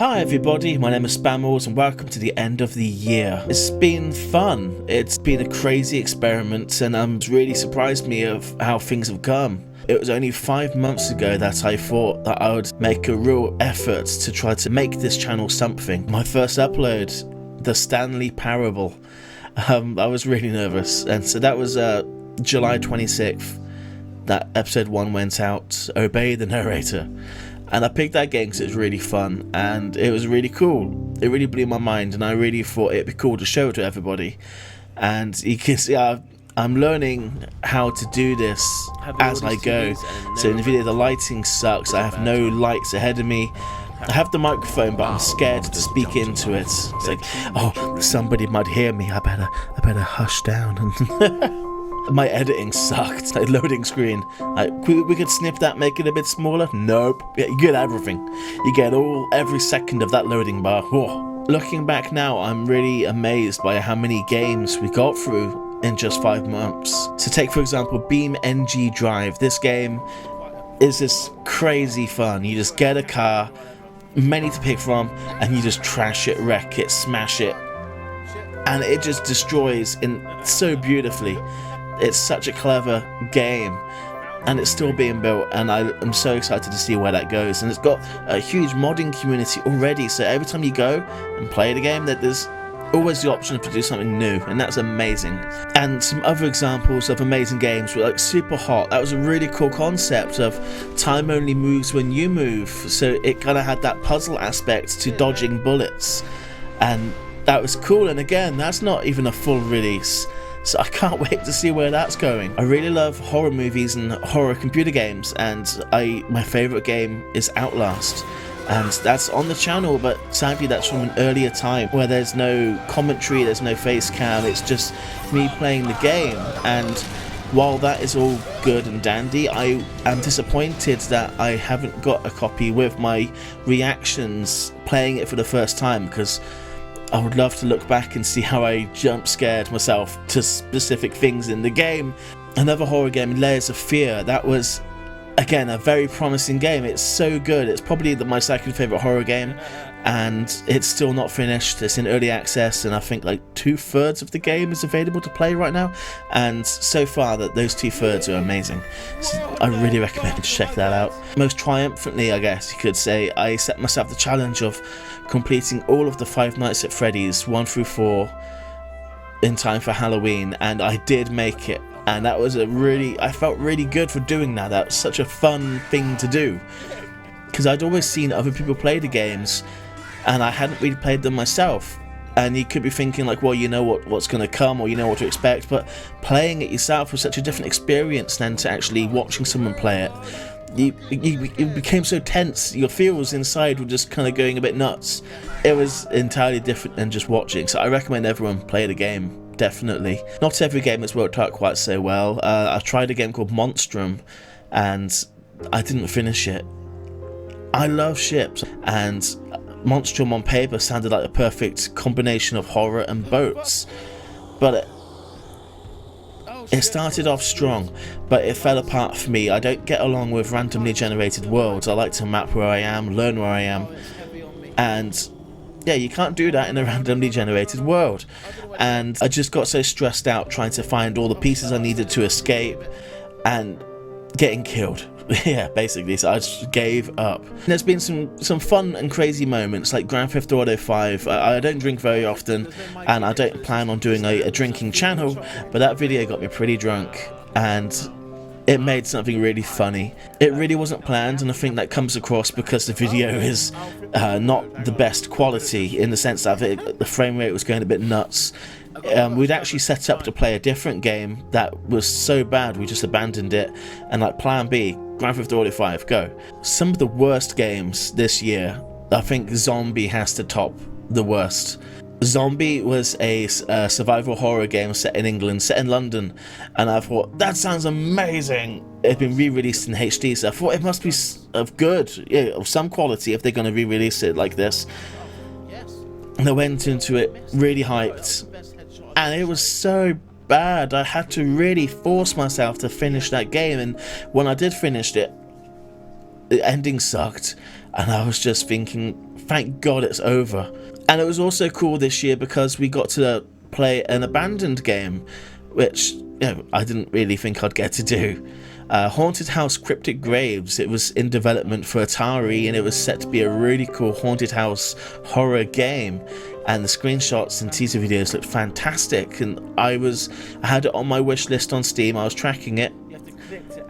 Hi everybody, my name is Spammals and welcome to the end of the year. It's been fun, it's been a crazy experiment and really surprised me of how things have come. It was only 5 months ago that I thought that I would make a real effort to try to make this channel something. My first upload, the Stanley Parable, I was really nervous, and so that was July 26th that episode 1 went out, Obey the Narrator. And I picked that game because it was really fun and it was really cool. It really blew my mind and I really thought it'd be cool to show it to everybody. And you can see I'm learning how to do this as I go. So in the video the lighting sucks, I have no lights ahead of me. I have the microphone but I'm scared to speak into it. It's like, oh, somebody might hear me, I better hush down. My editing sucked, like loading screen. Like, we could snip that, make it a bit smaller. Nope. Yeah, you get everything. You get every second of that loading bar. Whoa. Looking back now, I'm really amazed by how many games we got through in just 5 months. So take for example Beam NG Drive. This game is just crazy fun. You just get a car, many to pick from, and you just trash it, wreck it, smash it, and it just destroys so beautifully. It's such a clever game and it's still being built and I'm so excited to see where that goes, and it's got a huge modding community already, so every time you go and play the game there's always the option to do something new, and that's amazing. And some other examples of amazing games were like Super Hot. That was a really cool concept of time only moves when you move, so it kind of had that puzzle aspect to dodging bullets, and that was cool. And again, that's not even a full release, so I can't wait to see where that's going. I really love horror movies and horror computer games, and my favourite game is Outlast. And that's on the channel, but sadly that's from an earlier time where there's no commentary, there's no face cam, it's just me playing the game. And while that is all good and dandy, I am disappointed that I haven't got a copy with my reactions playing it for the first time, because I would love to look back and see how I jump scared myself to specific things in the game. Another horror game, Layers of Fear, that was again a very promising game. It's so good, it's probably my second favourite horror game, and it's still not finished. It's in early access and I think like 2/3 of the game is available to play right now, and so far those 2/3 are amazing, so I really recommend you check that out. Most triumphantly, I guess you could say, I set myself the challenge of completing all of the Five Nights at Freddy's 1 through 4 in time for Halloween, and I did make it, and that was I felt really good for doing that. That was such a fun thing to do, because I'd always seen other people play the games and I hadn't really played them myself. And you could be thinking like, well, you know what's going to come, or you know what to expect, but playing it yourself was such a different experience than to actually watching someone play it. You became so tense, your feels inside were just kind of going a bit nuts. It was entirely different than just watching, so I recommend everyone play the game, definitely. Not every game has worked out quite so well. I tried a game called Monstrum and I didn't finish it. I love ships, and Monstrum on paper sounded like a perfect combination of horror and boats, but it started off strong, but it fell apart for me. I don't get along with randomly generated worlds. I like to map where I am, learn where I am, and yeah, you can't do that in a randomly generated world. And I just got so stressed out trying to find all the pieces I needed to escape and getting killed. Yeah, basically, so I just gave up. There's been some fun and crazy moments, like Grand Theft Auto 5. I don't drink very often, and I don't plan on doing a drinking channel, but that video got me pretty drunk, and it made something really funny. It really wasn't planned, and I think that comes across because the video is not the best quality, in the sense that the frame rate was going a bit nuts. We'd actually set up to play a different game that was so bad we just abandoned it, and like plan B, Grand Theft Auto 5, go. Some of the worst games this year, I think Zombie has to top the worst. Zombie was a survival horror game set in England, set in London, and I thought, that sounds amazing. It had been re-released in HD, so I thought it must be of good, yeah, of some quality if they're going to re-release it like this. And I went into it really hyped, and it was so bad. I had to really force myself to finish that game, and when I did finish it, the ending sucked, and I was just thinking, thank God it's over. And it was also cool this year because we got to play an abandoned game, which I didn't really think I'd get to do. Haunted House Cryptic Graves. It was in development for Atari, and it was set to be a really cool haunted house horror game, and the screenshots and teaser videos looked fantastic, and I had it on my wish list on Steam. I was tracking it,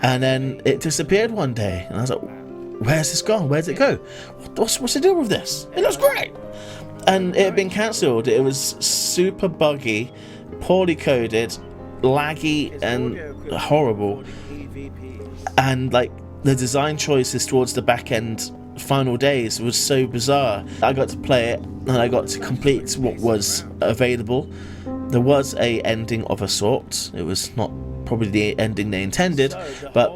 and then it disappeared one day, and I was like, where's this gone? Where'd it go? What's the deal with this? It looks great! And it had been cancelled. It was super buggy, poorly coded, laggy, and horrible. And like the design choices towards the back end final days was so bizarre. I got to play it and I got to complete what was available. There was a ending of a sort. It was not probably the ending they intended, but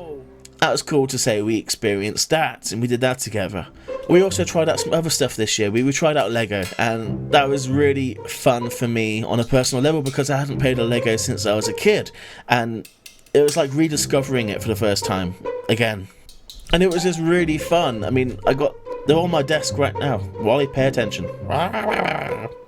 that was cool to say we experienced that and we did that together. We also tried out some other stuff this year. We tried out Lego, and that was really fun for me on a personal level because I hadn't played a Lego since I was a kid, and it was like rediscovering it for the first time again. And it was just really fun. I mean, they're on my desk right now. Wally, pay attention.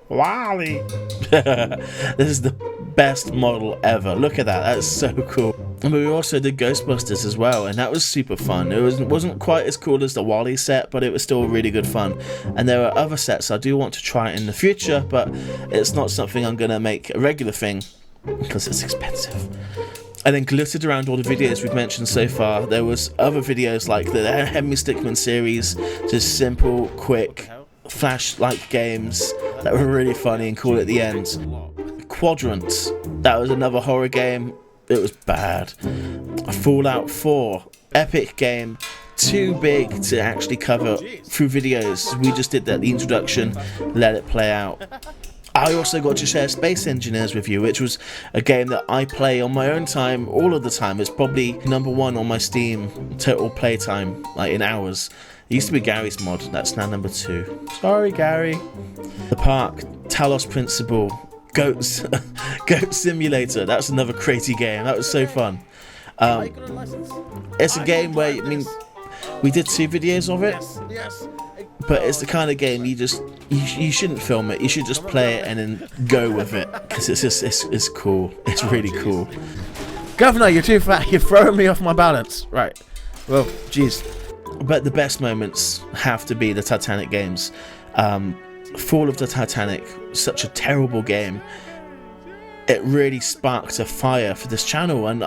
Wally. This is the best model ever. Look at that. That's so cool. And we also did Ghostbusters as well, and that was super fun. It wasn't quite as cool as the Wally set, but it was still really good fun. And there are other sets I do want to try in the future, but it's not something I'm going to make a regular thing because it's expensive. And then glittered around all the videos we've mentioned so far, there was other videos like the Henry Stickmin series, just simple, quick, flash-like games that were really funny and cool at the end. Quadrant, that was another horror game. It was bad. Fallout 4, epic game, too big to actually cover through videos. We just did the introduction, let it play out. I also got to share Space Engineers with you, which was a game that I play on my own time all of the time. It's probably #1 on my Steam total playtime, like in hours. It used to be Gary's mod, that's now #2. Sorry, Gary. The Park, Talos Principle, Goat Simulator, that's another crazy game. That was so fun. It's a game where, I mean, we did 2 videos of it, but it's the kind of game you shouldn't film it. You should just play it and then go with it, because it's cool. It's really cool. Governor, you're too fat. You're throwing me off my balance. Right. Well, jeez. But the best moments have to be the Titanic games. Fall of the Titanic, such a terrible game. It really sparked a fire for this channel, and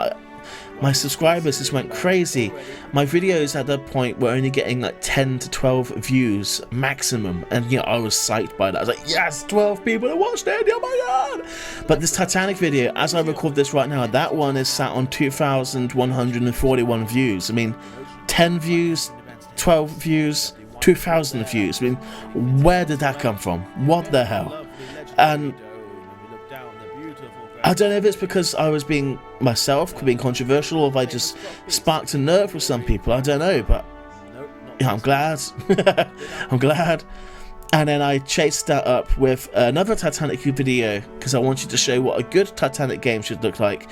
my subscribers just went crazy. My videos at that point were only getting like 10 to 12 views maximum, and I was psyched by that. I was like, yes, 12 people that watched it, oh my god! But this Titanic video, as I record this right now, that one is sat on 2,141 views. I mean, 10 views, 12 views, 2,000 views. I mean, where did that come from? What the hell? And I don't know if it's because I was being myself, being controversial, or if I just sparked a nerve with some people. I don't know, but I'm glad. I'm glad. And then I chased that up with another Titanic video because I wanted to show what a good Titanic game should look like.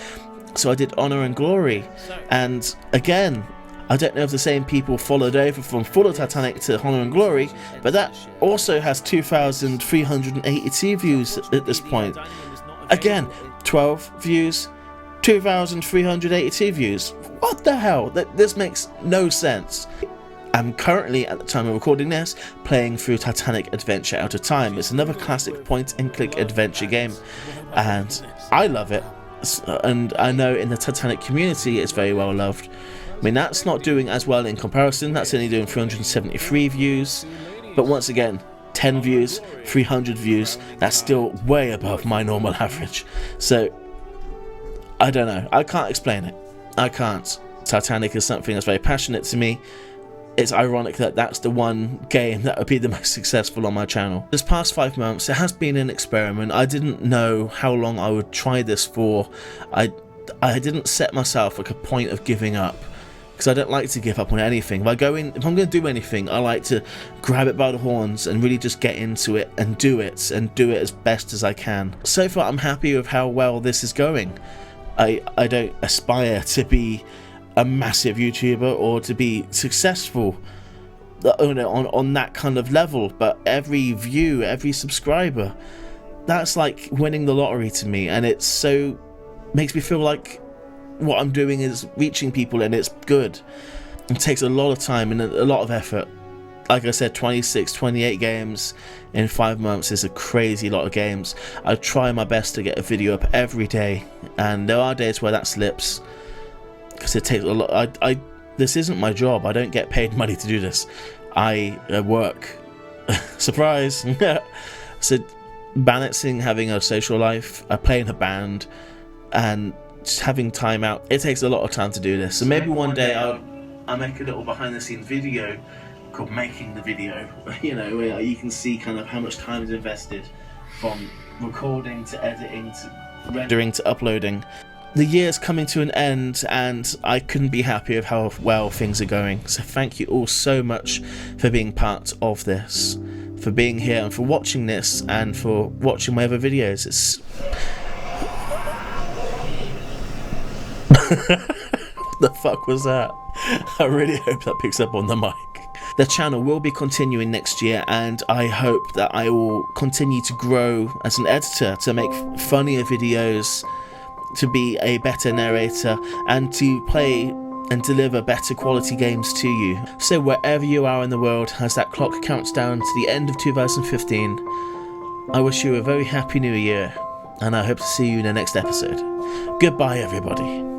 So I did Honor and Glory, and again, I don't know if the same people followed over from Full of Titanic to Honor and Glory, but that also has 2,382 views at this point. Again, 12 views, 2,382 views. What the hell? This makes no sense. I'm currently, at the time of recording this, playing through Titanic Adventure Out of Time. It's another classic point-and-click adventure game, and I love it. And I know in the Titanic community it's very well loved. I mean, that's not doing as well in comparison. That's only doing 373 views. But once again, 10 views, 300 views, that's still way above my normal average. So, I don't know. I can't explain it. I can't. Titanic is something that's very passionate to me. It's ironic that that's the one game that would be the most successful on my channel. This past 5 months, it has been an experiment. I didn't know how long I would try this for. I didn't set myself like a point of giving up, because I don't like to give up on anything. If I'm going to do anything, I like to grab it by the horns and really just get into it and do it as best as I can. So far, I'm happy with how well this is going. I don't aspire to be a massive YouTuber or to be successful. on that kind of level, but every view, every subscriber, that's like winning the lottery to me, and it so makes me feel like what I'm doing is reaching people and it's good. It takes a lot of time and a lot of effort. Like I said, 26, 28 games in 5 months is a crazy lot of games. I try my best to get a video up every day, and there are days where that slips because it takes a lot. This isn't my job. I don't get paid money to do this. I work. Surprise. So balancing having a social life, I play in a band, and just having time out, it takes a lot of time to do this. So maybe one day I'll make a little behind the scenes video called Making the Video, where you can see kind of how much time is invested from recording to editing to rendering to uploading. The year's coming to an end, and I couldn't be happier with how well things are going. So thank you all so much for being part of this, for being here, and for watching this, and for watching my other videos. What the fuck was that? I really hope that picks up on the mic. The channel will be continuing next year, and I hope that I will continue to grow as an editor, to make funnier videos, to be a better narrator, and to play and deliver better quality games to you. So wherever you are in the world, as that clock counts down to the end of 2015, I wish you a very happy new year, and I hope to see you in the next episode. Goodbye, everybody.